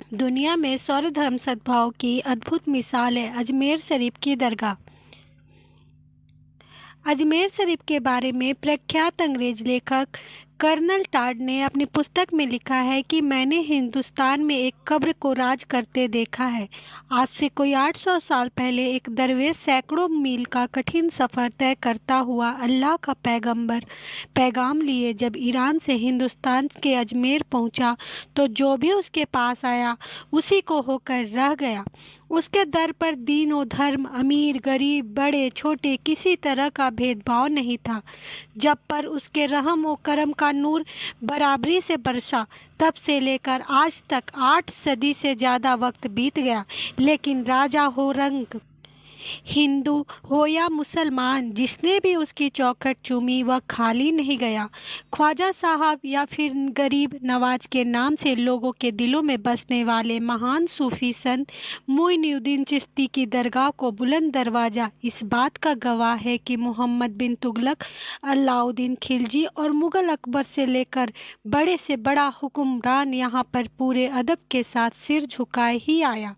दुनिया में सौर धर्म सद्भाव की अद्भुत मिसाल है अजमेर शरीफ की दरगाह। अजमेर शरीफ के बारे में प्रख्यात अंग्रेज लेखक कर्नल टाड ने अपनी पुस्तक में लिखा है कि मैंने हिंदुस्तान में एक कब्र को राज करते देखा है। आज से कोई 800 साल पहले एक दरवेश सैकड़ों मील का कठिन सफ़र तय करता हुआ अल्लाह का पैगाम लिए जब ईरान से हिंदुस्तान के अजमेर पहुंचा, तो जो भी उसके पास आया उसी को होकर रह गया। उसके दर पर दीन और धर्म, अमीर गरीब, बड़े छोटे, किसी तरह का भेदभाव नहीं था। जब पर उसके रहम और करम का नूर बराबरी से बरसा, तब से लेकर आज तक 8 सदी से ज़्यादा वक्त बीत गया, लेकिन राजा हो रंग हिंदू हो या मुसलमान, जिसने भी उसकी चौखट चूमी वह खाली नहीं गया। ख्वाजा साहब या फिर गरीब नवाज के नाम से लोगों के दिलों में बसने वाले महान सूफी संत मोइनुद्दीन चिश्ती की दरगाह को बुलंद दरवाज़ा इस बात का गवाह है कि मोहम्मद बिन तुगलक, अलाउद्दीन खिलजी और मुगल अकबर से लेकर बड़े से बड़ा हुक्मरान यहाँ पर पूरे अदब के साथ सिर झुकाए ही आया।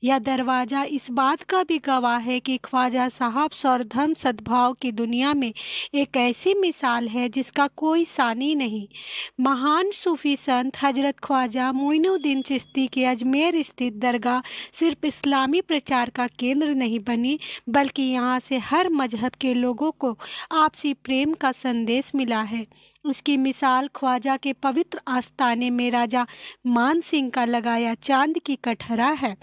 यह दरवाज़ा इस बात का भी गवाह है कि ख्वाजा साहब सौरधर्म सद्भाव की दुनिया में एक ऐसी मिसाल है जिसका कोई सानी नहीं। महान सूफी संत हजरत ख्वाजा मोइनुद्दीन चिश्ती के अजमेर स्थित दरगाह सिर्फ इस्लामी प्रचार का केंद्र नहीं बनी, बल्कि यहाँ से हर मजहब के लोगों को आपसी प्रेम का संदेश मिला है। इसकी मिसाल ख्वाजा के पवित्र आस्थाने में राजा मान सिंह का लगाया चांद की कटहरा है।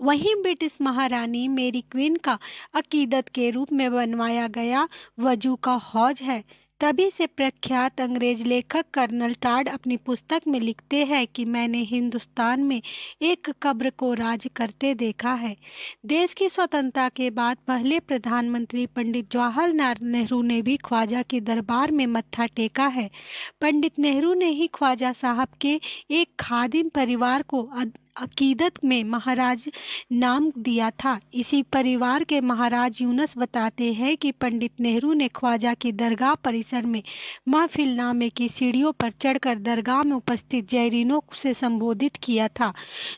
वहीं ब्रिटिश महारानी मेरी क्वीन का अकीदत के रूप में बनवाया गया वजू का हौज है। तभी से प्रख्यात अंग्रेज लेखक कर्नल टाड अपनी पुस्तक में लिखते हैं कि मैंने हिंदुस्तान में एक कब्र को राज करते देखा है। देश की स्वतंत्रता के बाद पहले प्रधानमंत्री पंडित जवाहरलाल नेहरू ने भी ख्वाजा के दरबार में मत्था टेका है। पंडित नेहरू ने ही ख्वाजा साहब के एक खादिम परिवार को अकीदत में महाराज नाम दिया था। इसी परिवार के महाराज यूनुस बताते हैं कि पंडित नेहरू ने ख्वाजा की दरगाह परिसर में महफिलनामे की सीढ़ियों पर चढ़कर दरगाह में उपस्थित जैरीनों से संबोधित किया था,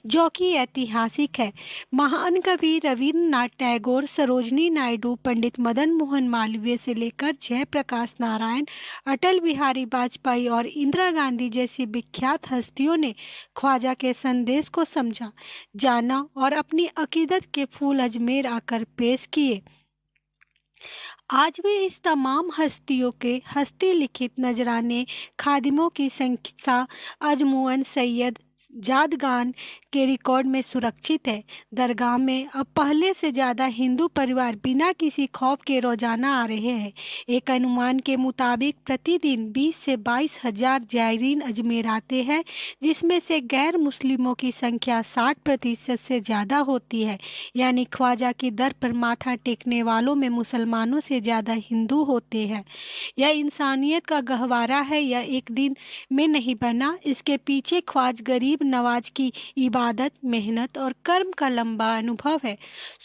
जो कि ऐतिहासिक है। महान कवि रविन्द्रनाथ टैगोर, सरोजनी नायडू, पंडित मदन मोहन मालवीय से लेकर जयप्रकाश नारायण, अटल बिहारी वाजपेयी और इंदिरा गांधी जैसी विख्यात हस्तियों ने ख्वाजा के संदेश को समझा, जाना और अपनी अकीदत के फूल अजमेर आकर पेश किए। आज भी इस तमाम हस्तियों के हस्ती लिखित नजराने खादिमों की संख्या अजमुअन सैयद जादगान के रिकॉर्ड में सुरक्षित है। दरगाह में अब पहले से ज़्यादा हिंदू परिवार बिना किसी खौफ के रोजाना आ रहे हैं। एक अनुमान के मुताबिक प्रतिदिन 20 से 22 हजार जायरीन अजमेर आते हैं, जिसमें से गैर मुस्लिमों की संख्या 60% से ज़्यादा होती है। यानी ख्वाजा की दर पर माथा टेकने वालों में मुसलमानों से ज़्यादा हिंदू होते हैं। यह इंसानियत का गहवारा है, यह एक दिन में नहीं बना। इसके पीछे ख्वाज गरीब नवाज की इबादत, मेहनत और कर्म का लंबा अनुभव है।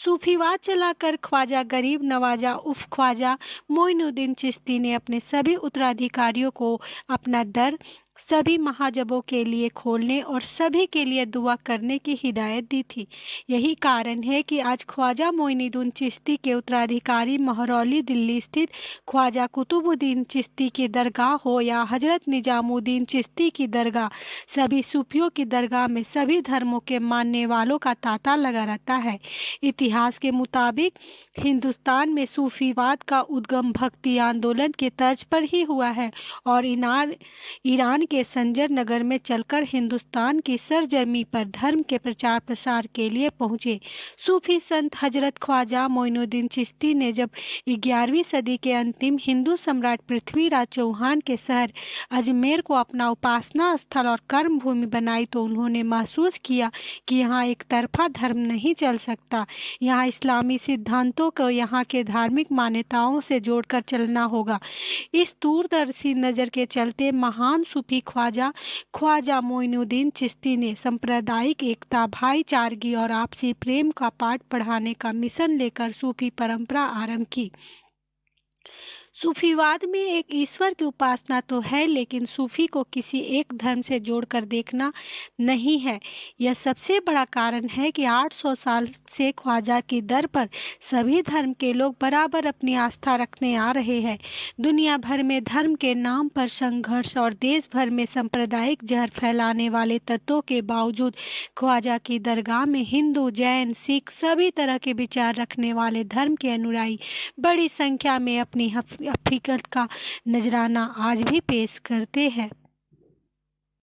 सूफीवाद चलाकर ख्वाजा गरीब नवाजा उफ ख्वाजा मोइनुद्दीन चिश्ती ने अपने सभी उत्तराधिकारियों को अपना दर सभी महाजबों के लिए खोलने और सभी के लिए दुआ करने की हिदायत दी थी। यही कारण है कि आज ख्वाजा मोइनुद्दीन चिश्ती के उत्तराधिकारी महरौली दिल्ली स्थित ख्वाजा कुतुबुद्दीन चिश्ती की दरगाह हो या हजरत निजामुद्दीन चिश्ती की दरगाह, सभी सूफियों की दरगाह में सभी धर्मों के मानने वालों का तांता लगा रहता है। इतिहास के मुताबिक हिंदुस्तान में सूफीवाद का उद्गम भक्ति आंदोलन के तर्ज पर ही हुआ है और ईरान के संजर नगर में चलकर हिंदुस्तान की सरजमी पर धर्म के प्रचार प्रसार के लिए पहुंचे। सूफी संत हजरत ख्वाजा मोइनुद्दीन चिश्ती ने जब 11वीं सदी के अंतिम हिंदू सम्राट पृथ्वीराज चौहान के शहर अजमेर को अपना उपासना स्थल और कर्म भूमि बनाई, तो उन्होंने महसूस किया कि यहाँ एक तरफा धर्म नहीं चल सकता। यहाँ इस्लामी सिद्धांतों को यहाँ के धार्मिक मान्यताओं से जोड़कर चलना होगा। इस दूरदर्शी नज़र के चलते महान सूफी ख्वाजा मोइनुद्दीन चिश्ती ने सांप्रदायिक एकता, भाईचारगी और आपसी प्रेम का पाठ पढ़ाने का मिशन लेकर सूफी परंपरा आरंभ की। सूफीवाद में एक ईश्वर की उपासना तो है, लेकिन सूफी को किसी एक धर्म से जोड़कर देखना नहीं है। यह सबसे बड़ा कारण है कि 800 साल से ख्वाजा की दर पर सभी धर्म के लोग बराबर अपनी आस्था रखने आ रहे हैं। दुनिया भर में धर्म के नाम पर संघर्ष और देश भर में सांप्रदायिक जहर फैलाने वाले तत्वों के बावजूद ख्वाजा की दरगाह में हिंदू, जैन, सिख सभी तरह के विचार रखने वाले धर्म के अनुयायी बड़ी संख्या में अपनी हकीकत का नजराना आज भी पेश करते हैं।